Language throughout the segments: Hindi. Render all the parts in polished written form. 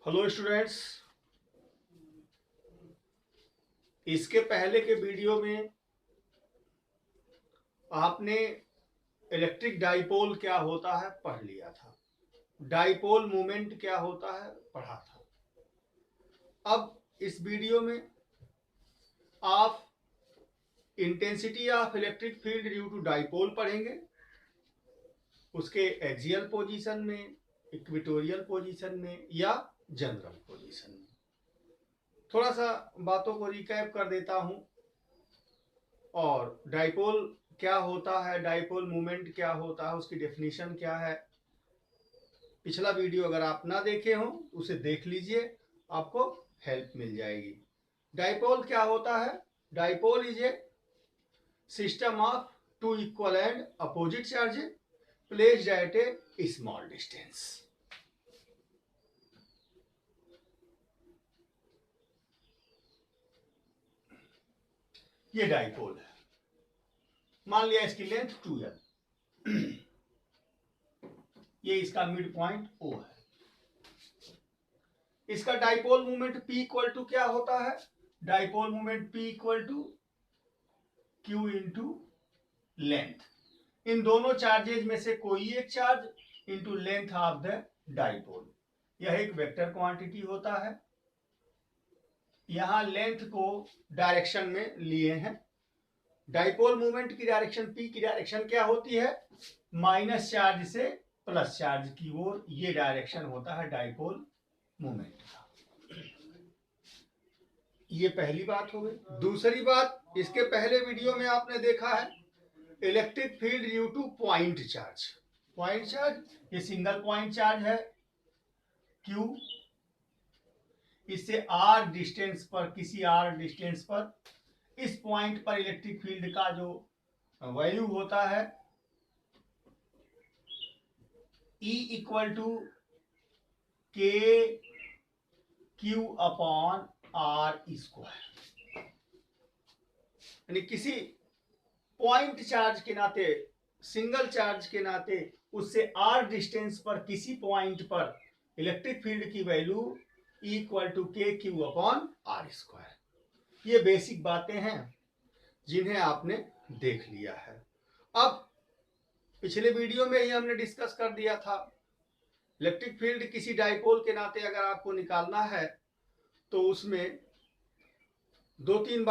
हेलो स्टूडेंट्स, इसके पहले के वीडियो में आपने इलेक्ट्रिक डाइपोल क्या होता है पढ़ लिया था। डाइपोल मोमेंट क्या होता है पढ़ा था। अब इस वीडियो में आप intensity of electric field due to dipole पढ़ेंगे, उसके एक्सियल पोजीशन में, इक्वेटोरियल पोजीशन में या जनरल पोजीशन में। थोड़ा सा बातों को रिकैप कर देता हूं और डाइपोल क्या होता है, डाइपोल मोमेंट क्या होता है, उसकी डेफिनेशन क्या है। पिछला वीडियो अगर आप ना देखे हो उसे देख लीजिए, आपको हेल्प मिल जाएगी। डाइपोल क्या होता है? Dipole is a system of two equal and opposite charges placed at a small distance. ये डाइपोल है। मान लिया इसकी लेंथ 2l, ये इसका मिड पॉइंट O है। इसका dipole moment P equal to क्या होता है? Dipole moment P equal to Q into length. इन दोनों चार्जेज में से कोई एक charge into length of the dipole. यह एक वेक्टर क्वांटिटी होता है। यहां लेंथ को डायरेक्शन में लिए हैं। डाइपोल मूवमेंट की डायरेक्शन P की डायरेक्शन क्या होती है? माइनस चार्ज से प्लस चार्ज की ओर। ये डायरेक्शन होता है डाइपोल मूवमेंट का। ये पहली बात हो गई। दूसरी बात, इसके पहले वीडियो में आपने देखा है electric field due two point charge. Point charge ये सिंगल पॉइंट चार्ज है Q, इससे r डिस्टेंस पर, किसी r डिस्टेंस पर इस पॉइंट पर इलेक्ट्रिक फील्ड का जो वैल्यू होता है E equal to K Q upon R square. यानी किसी पॉइंट चार्ज के नाते, सिंगल चार्ज के नाते उससे r डिस्टेंस पर किसी पॉइंट पर इलेक्ट्रिक फील्ड की value equal to K Q upon R square. ये बेसिक बातें हैं जिन्हें आपने देख लिया है। अब पिछले वीडियो में ही हमने डिस्कस कर दिया था, इलेक्ट्रिक फील्ड किसी डाइपोल के नाते अगर आपको निकालना है तो उसमें दो तीन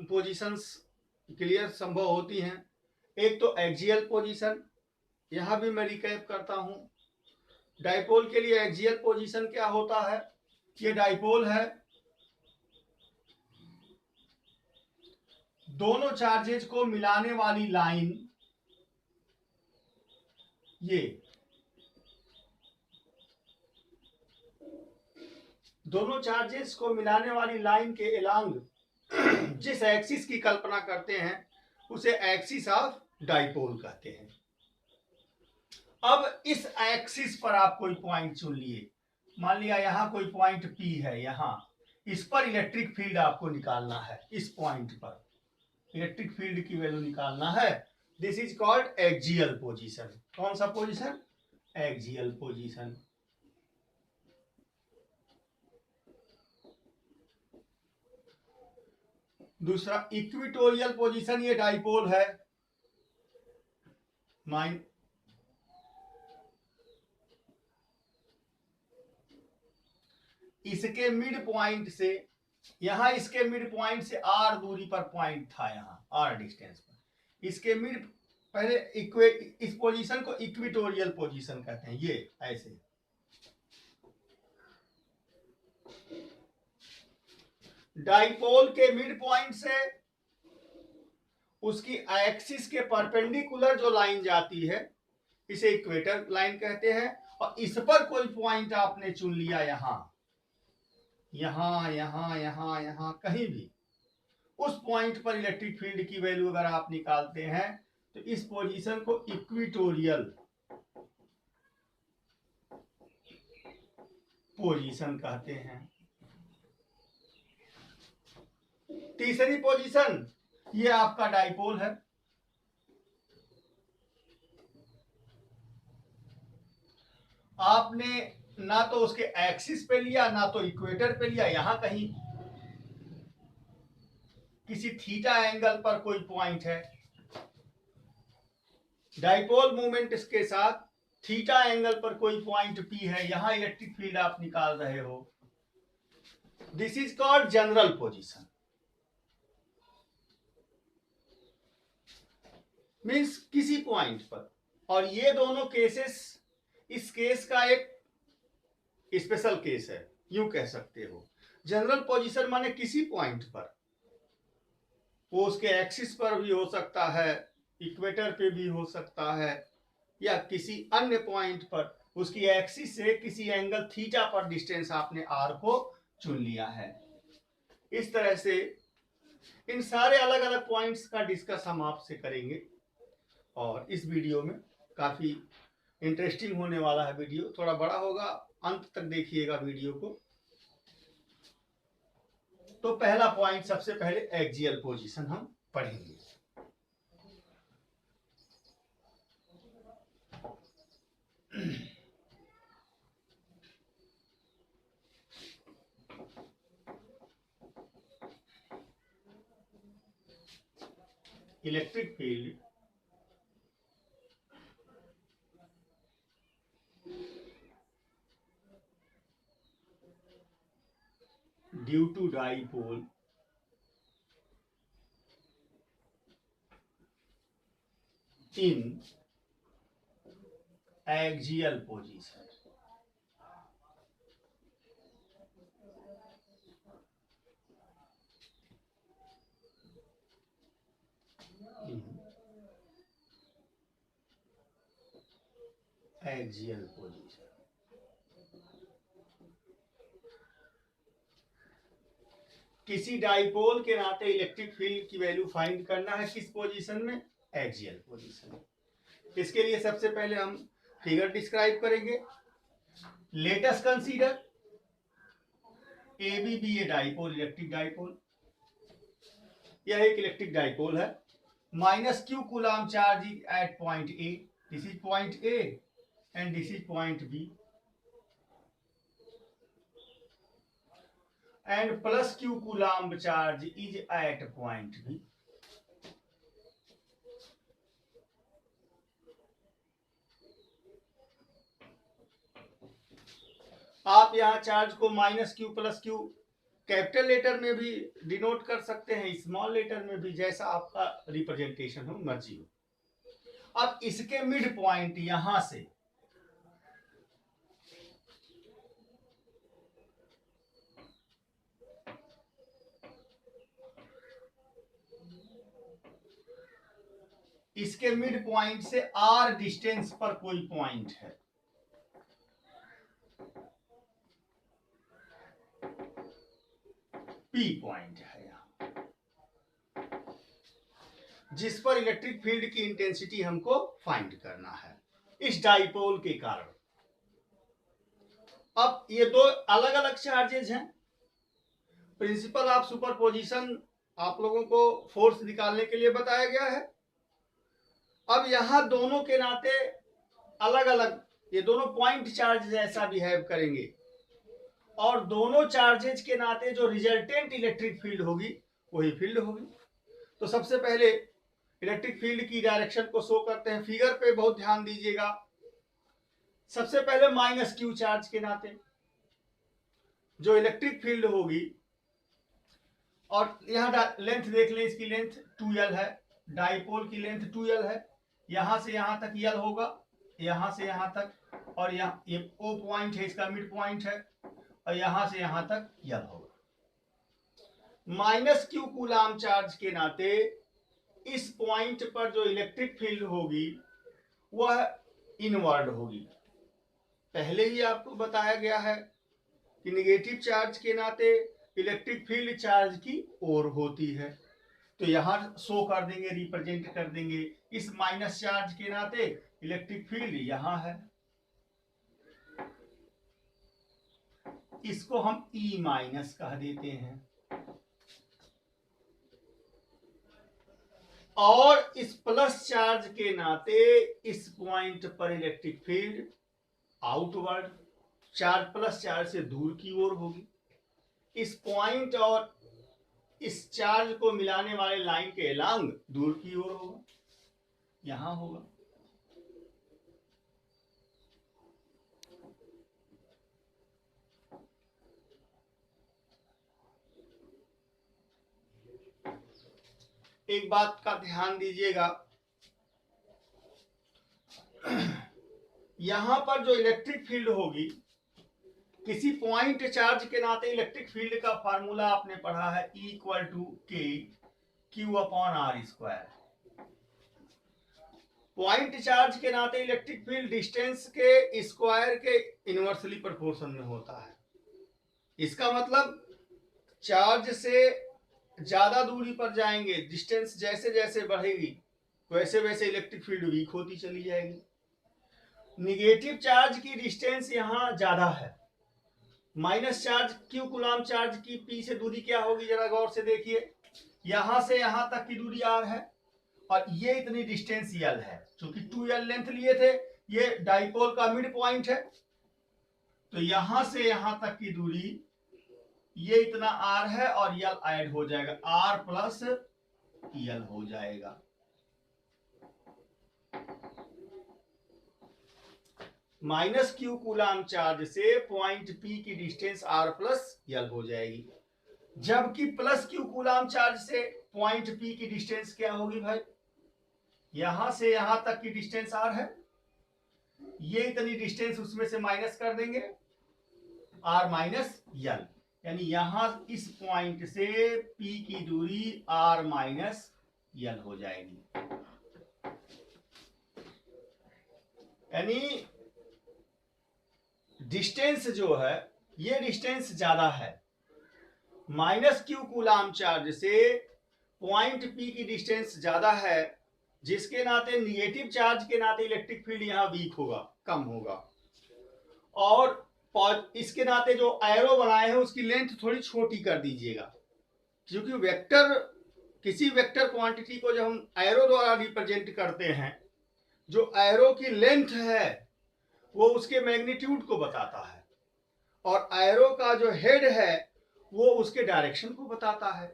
पोजीशंस क्लियर संभव होती हैं। एक तो एक्सियल पोजीशन, यहां भी मैं रिकैप करता हूं। डाइपोल के लिए एक्सियल पोजीशन क्या होता है? ये डाइपोल है, दोनों चार्जेज को मिलाने वाली लाइन, ये दोनों चार्जेस को मिलाने वाली लाइन के एलॉन्ग जिस एक्सिस की कल्पना करते हैं उसे एक्सिस ऑफ डाइपोल कहते हैं। अब इस एक्सिस पर आप कोई पॉइंट चुन लिए, मान लिया यहां कोई पॉइंट P है, यहां इस पर इलेक्ट्रिक फील्ड आपको निकालना है। इस पॉइंट पर इलेक्ट्रिक फील्ड की वैल्यू निकालना है। This is called axial position. कौन सा पोजीशन? Axial position. दूसरा इक्वेटोरियल पोजीशन, ये डाइपोल है, इसके मिड पॉइंट से, यहां इसके मिड पॉइंट से r दूरी पर पॉइंट था, यहां r डिस्टेंस पर इसके मिड, पहले इस पोजीशन को इक्वेटोरियल पोजीशन कहते हैं। ये ऐसे डाइपोल के मिड पॉइंट से उसकी एक्सिस के परपेंडिकुलर जो लाइन जाती है इसे इक्वेटर लाइन कहते हैं। और इस पर कोई पॉइंट आपने चुन लिया, यहां कहीं भी, उस पॉइंट पर इलेक्ट्रिक फील्ड की वैल्यू अगर आप निकालते हैं तो इस पोजीशन को इक्वेटोरियल पोजीशन कहते हैं। तीसरी पोजीशन, ये आपका डाइपोल है। आपने ना तो उसके एक्सिस पे लिया, ना तो इक्वेटर पे लिया, यहां कहीं किसी थीटा एंगल पर कोई पॉइंट है। डाइपोल मूवमेंट के साथ थीटा एंगल पर कोई पॉइंट पी है, यहां इलेक्ट्रिक फील्ड आप निकाल रहे हो। This is called general position. Means किसी पॉइंट पर। और ये दोनों केसेस, इस केस का एक स्पेशल केस है, यूं कह सकते हो। जनरल पोजीशन माने किसी पॉइंट पर, वो उसके एक्सिस पर भी हो सकता है, इक्वेटर पे भी हो सकता है, या किसी अन्य पॉइंट पर उसकी एक्सिस से किसी एंगल थीटा पर डिस्टेंस आपने आर को चुन लिया है। इस तरह से इन सारे अलग अलग पॉइंट्स का डिस्कस हम आपसे करेंगे। और इस वीडियो में काफी इंटरेस्टिंग होने वाला है। वीडियो थोड़ा बड़ा होगा, अंत तक देखिएगा वीडियो को। तो पहला पॉइंट, सबसे पहले एक्सियल पोजीशन हम पढ़ेंगे। Electric field due to dipole in axial position in axial position। किसी डाइपोल के नाते इलेक्ट्रिक फील्ड की वैल्यू फाइंड करना है, किस पोजीशन में? एक्सियल पोजीशन में। इसके लिए सबसे पहले हम फिगर डिस्क्राइब करेंगे। Let us consider A B a dipole, electric dipole. यह एक इलेक्ट्रिक डाइपोल है। Minus Q coulomb charge is at point A, this is point A and this is point B, and plus q coulomb charge is at point B। आप यहां चार्ज को minus Q plus Q capital letter में भी डिनोट कर सकते हैं, स्मॉल लेटर में भी, जैसा आपका रिप्रेजेंटेशन हो, मर्जी हो। अब इसके मिड पॉइंट यहां से इसके मिड पॉइंट से आर डिस्टेंस पर कोई पॉइंट है, पी पॉइंट है यहां, जिस पर इलेक्ट्रिक फील्ड की इंटेंसिटी हमको फाइंड करना है इस डाइपोल के कारण। अब ये दो अलग अलग चार्जेज हैं। प्रिंसिपल ऑफ सुपरपोजिशन आप लोगों को फोर्स निकालने के लिए बताया गया है। अब यहां दोनों के नाते अलग अलग, ये दोनों पॉइंट चार्ज जैसा बिहेव करेंगे, और दोनों चार्जेज के नाते जो रिजल्टेंट इलेक्ट्रिक फील्ड होगी वही फील्ड होगी। तो सबसे पहले इलेक्ट्रिक फील्ड की डायरेक्शन को शो करते हैं। फिगर पे बहुत ध्यान दीजिएगा। सबसे पहले माइनस क्यू चार्ज के नाते जो इलेक्ट्रिक फील्ड होगी, और यहां लेंथ देख लें, इसकी लेंथ 2l है, डाइपोल की लेंथ 2l है। यहां से यहां तक यल होगा, यहां से यहां तक, और यहाँ ये ओ पॉइंट है, इसका मिड पॉइंट है, और यहां से यहां तक यल होगा। माइनस क्यू कूलम चार्ज के नाते इस पॉइंट पर जो इलेक्ट्रिक फील्ड होगी वह इनवर्ड होगी। पहले ही आपको बताया गया है कि नेगेटिव चार्ज के नाते इलेक्ट्रिक फील्ड चार्ज की ओर होती है। तो यहां शो कर देंगे, रिप्रेजेंट कर देंगे, इस माइनस चार्ज के नाते इलेक्ट्रिक फील्ड यहां है, इसको हम ई माइनस कह देते हैं। और इस प्लस चार्ज के नाते इस पॉइंट पर electric field outward, charge plus charge से दूर की ओर होगी। इस पॉइंट और इस चार्ज को मिलाने वाले लाइन के एलांग दूर की ओर होगा, यहां होगा। एक बात का ध्यान दीजिएगा, यहां पर जो इलेक्ट्रिक फील्ड होगी, किसी पॉइंट चार्ज के नाते इलेक्ट्रिक फील्ड का फार्मूला आपने पढ़ा है, E equal to K Q upon R square. Point charge के नाते इलेक्ट्रिक फील्ड डिस्टेंस के स्क्वायर के इनवर्सली प्रोपोर्शन में होता है। इसका मतलब चार्ज से ज्यादा दूरी पर जाएंगे, डिस्टेंस जैसे जैसे बढ़ेगी वैसे वैसे इलेक्ट्रिक फील्ड वीक होती चली जाएगी। निगेटिव चार्ज की डिस्टेंस यहां ज्यादा है, minus charge Q coulomb charge की पी से दूरी क्या होगी, जरा गौर से देखिए। यहां से यहां तक की दूरी आर है और ये इतनी डिस्टेंस यल है। चूंकि 2l लेंथ लिए थे, ये डाइपोल का मिड पॉइंट है, तो यहां से यहां तक की दूरी ये इतना आर है और यल ऐड हो जाएगा, आर प्लस यल हो जाएगा। माइनस क्यू कूलम चार्ज से पॉइंट पी की डिस्टेंस आर प्लस यल हो जाएगी, जबकि प्लस क्यू कूलम चार्ज से पॉइंट पी की डिस्टेंस क्या होगी भाई, यहां से यहां तक की डिस्टेंस आर है, ये इतनी डिस्टेंस उसमें से माइनस कर देंगे, आर माइनस यल, यानी यहां इस पॉइंट से पी की दूरी आर माइनस यल हो जाएगी। यानी डिस्टेंस जो है, ये डिस्टेंस ज्यादा है। माइनस क्यू कूलम चार्ज से पॉइंट पी की डिस्टेंस ज्यादा है, जिसके नाते निगेटिव चार्ज के नाते इलेक्ट्रिक फील्ड यहां वीक होगा, कम होगा। और इसके नाते जो एरो बनाए हैं उसकी लेंथ थोड़ी छोटी कर दीजिएगा, क्योंकि वेक्टर, किसी वेक्टर क्वांटिटी को जब हम एरो द्वारा रिप्रेजेंट करते हैं, जो एरो की लेंथ है वो उसके मैग्नीट्यूड को बताता है, और एरो का जो हेड है वो उसके डायरेक्शन को बताता है।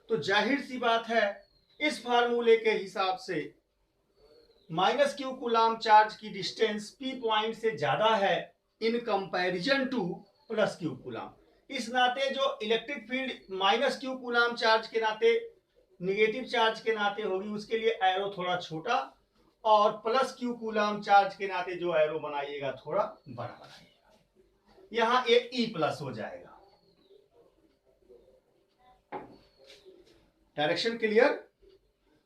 तो जाहिर सी बात है, इस फार्मूले के हिसाब से माइनस क्यू कूलम चार्ज की डिस्टेंस पी पॉइंट से ज्यादा है in comparison two plus Q coulomb. इस नाते जो electric field minus Q coulomb charge के नाते, निगेटिव चार्ज के नाते होगी, उसके लिए एरो थोड़ा छोटा, और प्लस क्यू कूलम चार्ज के नाते जो एरो बनाइएगा थोड़ा बड़ा बनाइएगा, यहां एक ई प्लस हो जाएगा। Direction clear.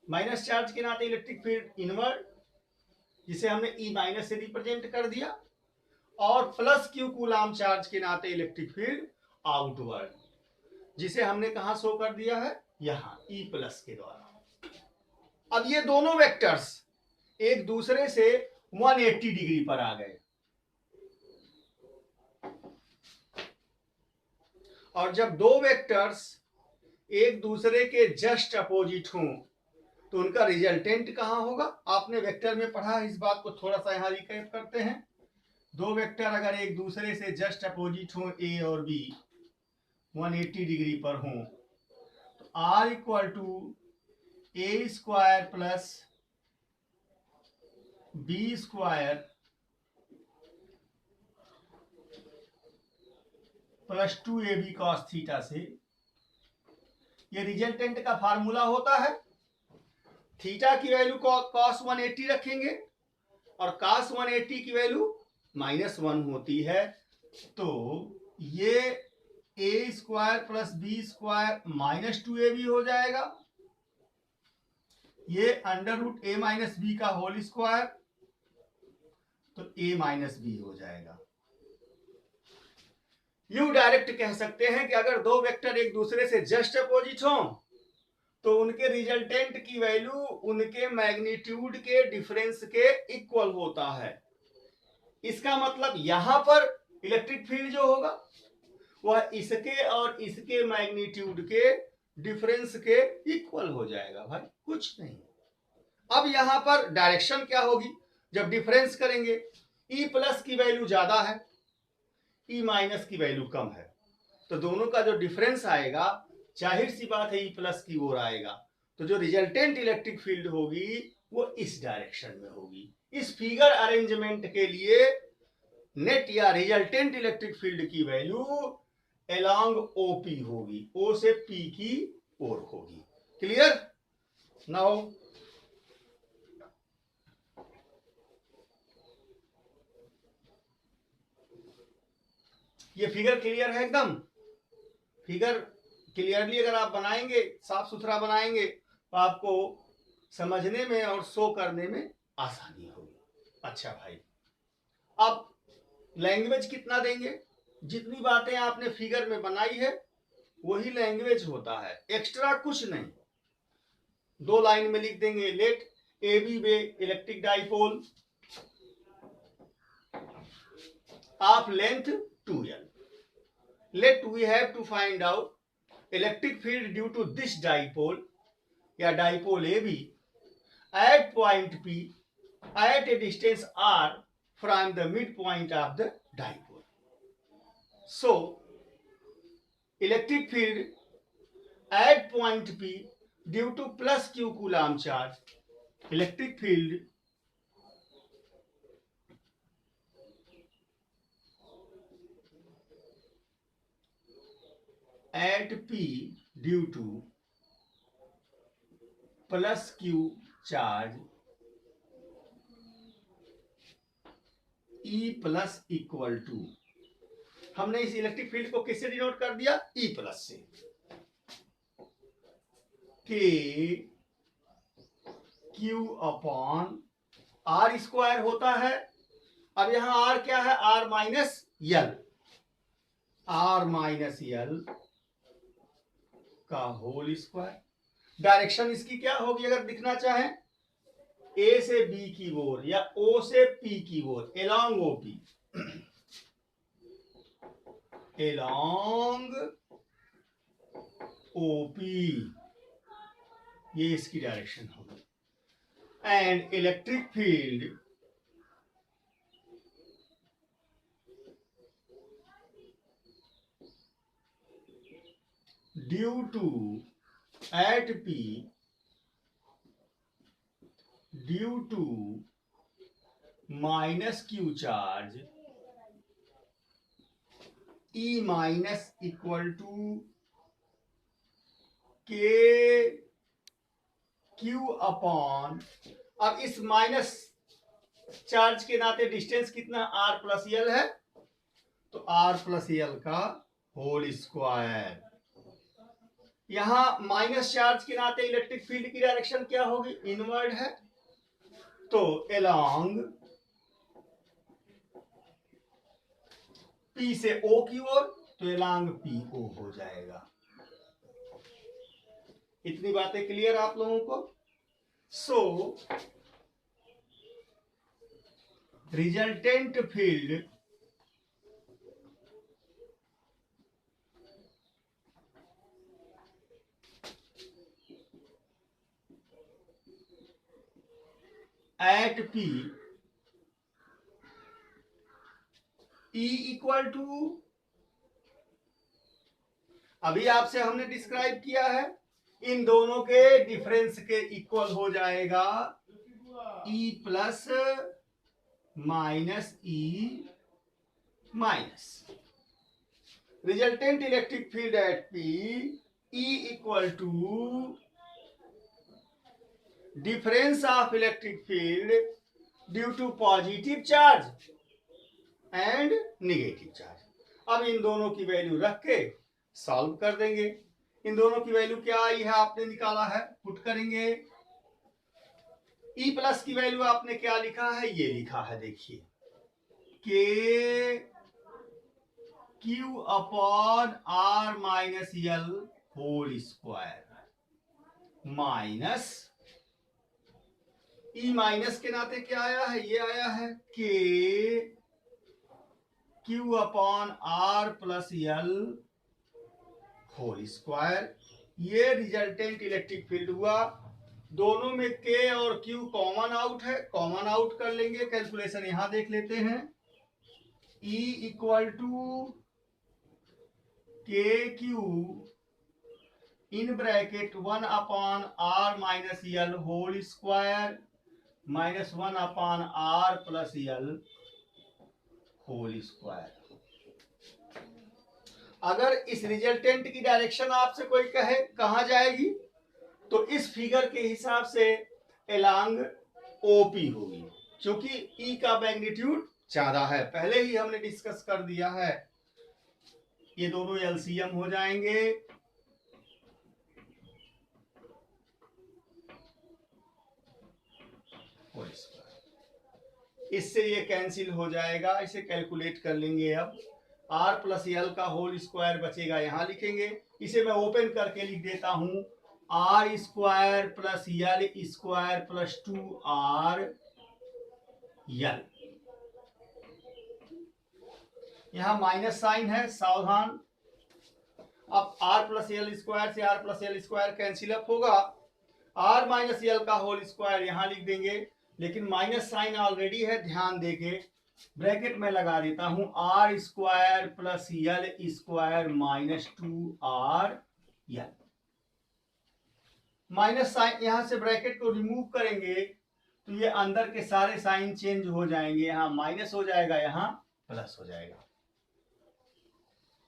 माइनस चार्ज के नाते इलेक्ट्रिक फील्ड इनवर्ड, जिसे हमने ई माइनस से रिप्रेजेंट कर दिया, और प्लस क्यू कूलम चार्ज के नाते इलेक्ट्रिक फील्ड आउटवर्ड, जिसे हमने कहां शो कर दिया है, यहां ई प्लस के द्वारा। अब ये दोनों वेक्टर्स एक दूसरे से 180 डिग्री पर आ गए, और जब दो वेक्टर्स एक दूसरे के जस्ट अपोजिट हों तो उनका रिजल्टेंट कहां होगा, आपने वेक्टर में पढ़ा है, इस बात को थोड़ा सा यहां रिकैप करते हैं। दो वेक्टर अगर एक दूसरे से जस्ट अपोजिट हों, ए और बी 180 डिग्री पर हों, तो R equal to A square plus B square plus 2ab cos theta से, ये रिजल्टेंट का फार्मूला होता है। थीटा की वैल्यू cos 180 रखेंगे और cos 180 की वैल्यू -1 होती है, तो ये a square plus B square -2ab हो जाएगा, ये under root a minus b का होल स्क्वायर, तो a माइनस बी हो जाएगा। यू डायरेक्ट कह सकते हैं कि अगर दो वेक्टर एक दूसरे से जस्ट अपोजिट हों तो उनके रिजल्टेंट की वैल्यू उनके मैग्नीट्यूड के डिफरेंस के इक्वल होता है। इसका मतलब यहां पर इलेक्ट्रिक फील्ड जो होगा वह इसके और इसके मैग्नीट्यूड के डिफरेंस के इक्वल हो जाएगा भाई, कुछ नहीं। अब यहां पर डायरेक्शन क्या होगी, जब डिफरेंस करेंगे, ई प्लस की वैल्यू ज्यादा है, ई माइनस की वैल्यू कम है, तो दोनों का जो डिफरेंस आएगा जाहिर सी बात है ई प्लस की ओर आएगा। तो जो रिजल्टेंट इलेक्ट्रिक फील्ड होगी वो इस डायरेक्शन में होगी। इस फिगर अरेंजमेंट के लिए नेट या रिजल्टेंट इलेक्ट्रिक फील्ड की वैल्यू अलोंग ओपी होगी, ओ से पी की ओर होगी। क्लियर? नाउ ये फिगर क्लियर है एकदम? फिगर क्लियरली अगर आप बनाएंगे, साफ सुथरा बनाएंगे, तो आपको समझने में और शो करने में आसानी होगी। अच्छा भाई, अब लैंग्वेज कितना देंगे? जितनी बातें आपने फिगर में बनाई है वही लैंग्वेज होता है, एक्स्ट्रा कुछ नहीं। 2 लाइन में लिख देंगे, let A B be electric dipole of length 2l. Let we have to find out electric field due to this dipole या dipole AB at point P at a distance r from the midpoint of the dipole. So electric field at point P due to plus q coulomb charge, electric field at P due to plus q charge E plus equal to, हमने इस इलेक्ट्रिक फील्ड को किससे डिनोट कर दिया? E प्लस से। के क्यू अपॉन आर स्क्वायर होता है। अब यहां आर क्या है? R minus l, r minus यल का होल स्क्वायर। डायरेक्शन इसकी क्या होगी अगर दिखना चाहें? ए से बी की ओर या ओ से पी की ओर, एलोंग ओपी, एलोंग ओपी, ये इसकी डायरेक्शन होगी। And electric field due to at P due to minus Q charge E minus equal to K Q upon, अब इस माइनस चार्ज के नाते डिस्टेंस कितना? आर प्लस यल है, तो आर प्लस यल का होल स्क्वायर। यहां माइनस चार्ज के नाते इलेक्ट्रिक फील्ड की डायरेक्शन क्या होगी? इनवर्ड है, तो एलोंग पी से ओ की ओर, तो एलोंग पी ओ हो जाएगा। इतनी बातें क्लियर आप लोगों को? So resultant field at P E equal to, अभी आपसे हमने डिस्क्राइब किया है, इन दोनों के डिफरेंस के इक्वल हो जाएगा E plus minus E minus. Resultant electric field at P E equal to difference of electric field due to positive charge and negative charge. अब इन दोनों की वैल्यू रख के सॉल्व कर देंगे। इन दोनों की वैल्यू क्या आई है आपने निकाला है, पुट करेंगे। ई प्लस की वैल्यू आपने क्या लिखा है? ये लिखा है, देखिए, K Q upon R minus L whole square minus E minus के नाते क्या आया है? ये आया है K Q upon R plus L whole square. ये रिजल्टेंट इलेक्ट्रिक फील्ड हुआ। दोनों में के और क्यू कॉमन आउट है, कॉमन आउट कर लेंगे। कैलकुलेशन यहां देख लेते हैं। E equal to K Q in bracket 1 upon R minus L whole square minus 1 upon R plus L whole square. अगर इस रिजल्टेंट की डायरेक्शन आपसे कोई कहे कहां जाएगी, तो इस फिगर के हिसाब से एलॉन्ग ओपी होगी, क्योंकि ई का मैग्नीट्यूड ज्यादा है, पहले ही हमने डिस्कस कर दिया है। ये दोनों एलसीएम हो जाएंगे, इससे ये कैंसिल हो जाएगा, इसे कैलकुलेट कर लेंगे। अब आर प्लस यल का होल स्क्वायर बचेगा, यहां लिखेंगे, इसे मैं ओपन करके लिख देता हूं, R square plus L square plus 2r L. यहां माइनस साइन है, सावधान। अब आर प्लस यल स्क्वायर से R plus L square cancel up होगा, आर माइनस यल का होल स्क्वायर यहां लिख देंगे, लेकिन माइनस साइन ऑलरेडी है, ध्यान देके ब्रैकेट में लगा देता हूं, R square plus L square minus 2r L. Minus sign यहां से ब्रैकेट को रिमूव करेंगे तो ये अंदर के सारे साइन चेंज हो जाएंगे, यहां माइनस हो जाएगा, यहां प्लस हो जाएगा।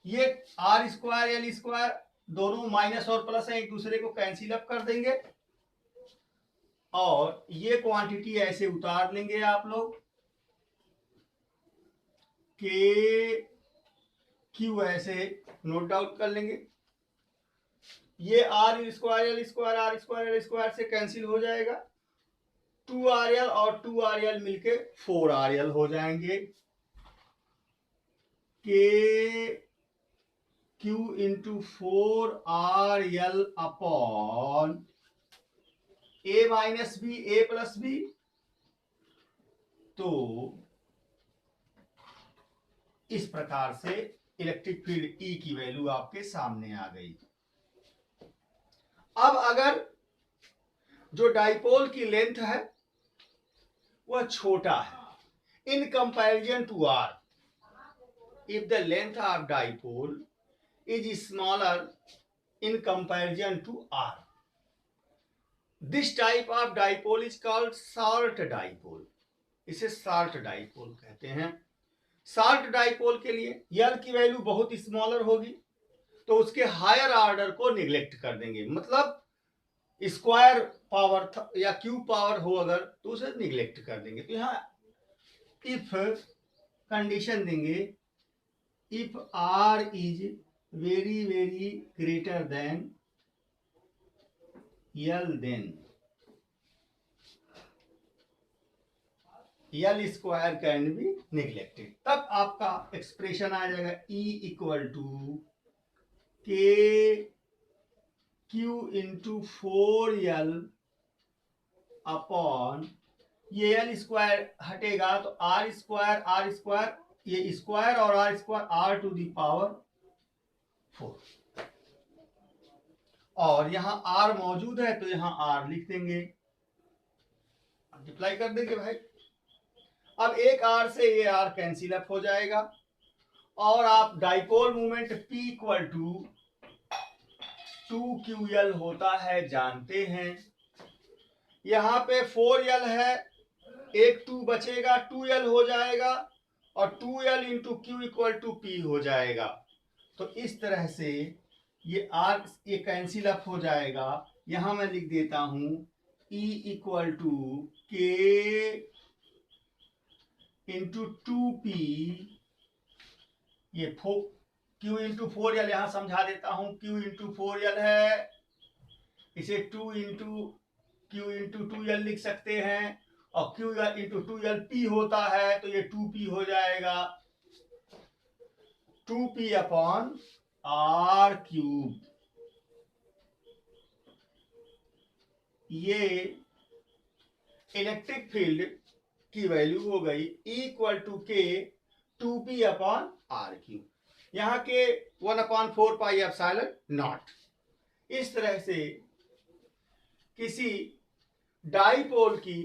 ये आर स्क्वायर यल स्क्वायर दोनों माइनस और प्लस है, एक दूसरे को कैंसिल अप कर देंगे, और ये क्वांटिटी ऐसे उतार लेंगे आप लोग, के क्यू ऐसे नोट डाउन कर लेंगे। ये आर स्क्वायर यल स्क्वायर से कैंसिल हो जाएगा, 2rl और 2rl मिलके 4rl हो जाएंगे। K Q into 4rl upon a minus B A plus B, तो इस प्रकार से इलेक्ट्रिक फील्ड E की वैल्यू आपके सामने आ गई। अब अगर जो डाइपोल की लेंथ है वह छोटा है in comparison to R, if the length of dipole is smaller in comparison to R, this type of dipole is called short dipole, इसे short dipole कहते हैं। शॉर्ट डाइपोल के लिए यल की वैल्यू बहुत स्मॉलर होगी, तो उसके हायर ऑर्डर को निग्लेक्ट कर देंगे, मतलब स्क्वायर पावर या क्यूब पावर हो अगर तो उसे निग्लेक्ट कर देंगे। तो यहाँ इफ कंडीशन देंगे, if R is very very greater than L, then L square can be neglected. तब आपका एक्सप्रेशन आ जाएगा E equal to K Q into 4l upon, ये यल स्क्वायर हटेगा तो आर स्क्वायर, ये स्क्वायर और R square r to the power 4, और यहां r मौजूद है तो यहां r लिख देंगे, मल्टीप्लाई कर देंगे भाई। अब एक r से ये r कैंसिल अप हो जाएगा, और आप dipole moment P equal to 2ql होता है जानते हैं। यहां पे 4l है, एक 2 बचेगा, 2l हो जाएगा, और 2l into Q equal to P हो जाएगा। तो इस तरह से ये r ये कैंसिल अप हो जाएगा। यहां मैं लिख देता हूं E इक्वल टू के इंटू 2p, ये Q इंटू 4l यहां समझा देता हूं, Q इंटू 4l है, इसे 2 इंटू Q इंटू 2l लिख सकते हैं, और Q इंटू 2l P होता है तो ये 2p हो जाएगा, 2p अपॉन r क्यूब। ये इलेक्ट्रिक फील्ड की वैल्यू हो गई E इक्वल टू के 2p अपॉन r क्यूब, यहाँ के 1/4 पाई एप्सिलॉन नॉट। इस तरह से किसी डाइपोल की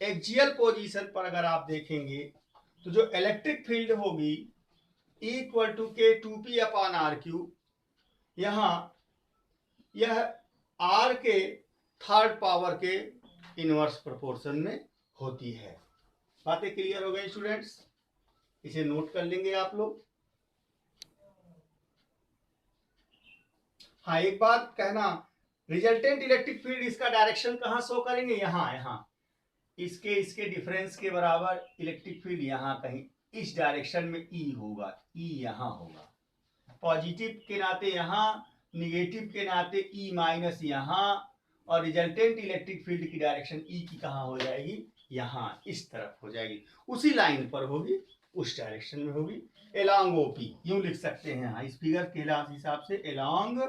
एक्सियल पोजीशन पर अगर आप देखेंगे तो जो इलेक्ट्रिक फील्ड होगी इक्वल टू के 2p अपॉन आर क्यूब, यहां यह आर के थर्ड पावर के इनवर्स प्रोपोर्शन में होती है। बातें क्लियर हो गई स्टूडेंट्स? इसे नोट कर लेंगे आप लोग। हाँ, एक बात कहना, रिजल्टेंट इलेक्ट्रिक फील्ड इसका डायरेक्शन कहां शो करेंगे? यहां इसके डिफरेंस के बराबर इलेक्ट्रिक फील्ड यहां कहीं इस डायरेक्शन में ई होगा, ई यहां होगा। पॉजिटिव के नाते यहां, निगेटिव के नाते ई माइनस यहां, और रिजल्टेंट इलेक्ट्रिक फील्ड की डायरेक्शन ई की कहां हो जाएगी? यहां इस तरफ हो जाएगी, उसी लाइन पर होगी, उस डायरेक्शन में होगी। एलॉन्ग ओपी यूं लिख सकते हैं इस फिगर के हिसाब से, एलॉन्ग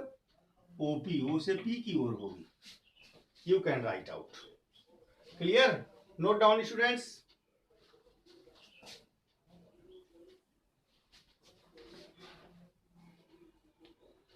ओपी, ओ से पी की ओर होगी। You can write out. Clear? Note down students.